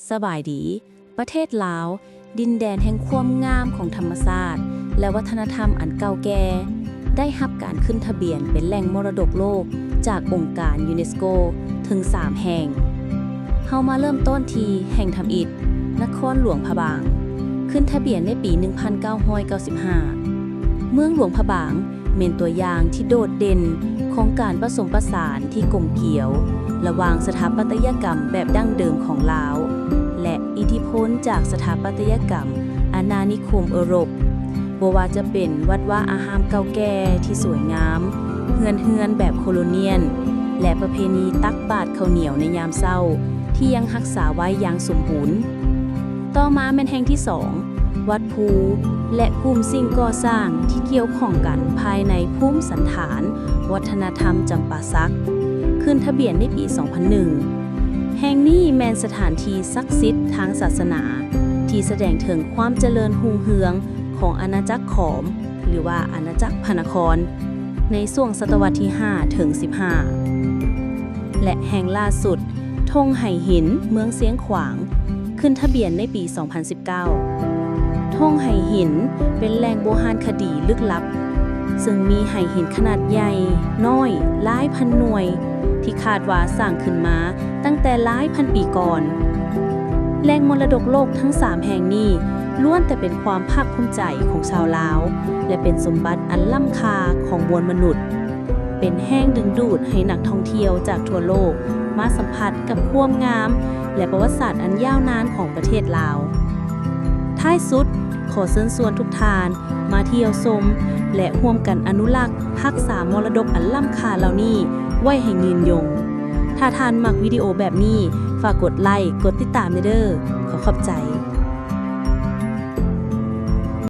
สบายดีประเทศลาวดินแดนแห่งความงามของธรรมชาติและวัฒนธรรมอันเก่าแก่ได้รับการขึ้นทะเบียนเป็นแหล่งมรดกโลกจากองค์การยูเนสโกถึง3แห่งเฮามาเริ่มต้นที่แห่งทำอิฐนครหลวงพะบางขึ้นทะเบียนในปี 1995 เมืองหลวงพะบางเป็นตัวอย่างที่โดดเด่นของการผสมผสานที่กลมเกลียวระหว่างสถาปัตยกรรมแบบดั้งเดิมของลาวและอิทธิพลจากสถาปัตยกรรมอาณานิคมยุโรปบ่ว่าจะเป็นวัดว่าอารามเก่าแก่ที่สวยงามเฮือนแบบโคโลเนียลและประเพณีตักบาตรข้าวเหนียวในยามเช้าที่ยังรักษาไว้อย่างสมบูรณ์ต่อมาเป็นแห่งที่2วัดภูและกลุ่มสิ่งก่อสร้างที่เกี่ยวข้องกันภายในภูมิสันฐานวัฒนธรรมจำปาสักขึ้นทะเบียนในปี 2001 แห่งนี้แม่นสถานที่ศักดิ์สิทธิ์ทางศาสนาที่แสดงถึงความเจริญรุ่งเรืองของอาณาจักรขอมหรือว่าอาณาจักรพระนครในช่วงศตวรรษที่ 5 ถึง 15 และแห่งล่าสุดธงไหหินเมืองเสียงขวางขึ้นทะเบียนในปี 2019 ธงไหหินเป็นแหล่งโบราณคดีลึกลับซึ่งมีไหหินขนาดใหญ่น้อยหลายพันหน่วยที่คาดว่าสร้างขึ้นมาตั้งแต่หลายพันปีก่อนแหล่งมรดกโลกทั้ง3แห่งนี้ล้วนแต่เป็นความภาคภูมิใจของชาวลาวและเป็นสมบัติอันล้ำค่าของมวลมนุษย์เป็นแห่งดึงดูดให้นักท่องเที่ยวจากทั่วโลกมาสัมผัสกับความงามและประวัติศาสตร์อันยาวนานของประเทศลาวท้ายสุดขอเชิญชวนทุกท่านมาเที่ยวชมและร่วมกันอนุรักษ์รักษามรดกอันล้ำค่าเหล่านี้ไว้ให้ยืนยงถ้าท่านมักวิดีโอแบบนี้ฝากกดไลค์กดติดตามเด้อขอบใจ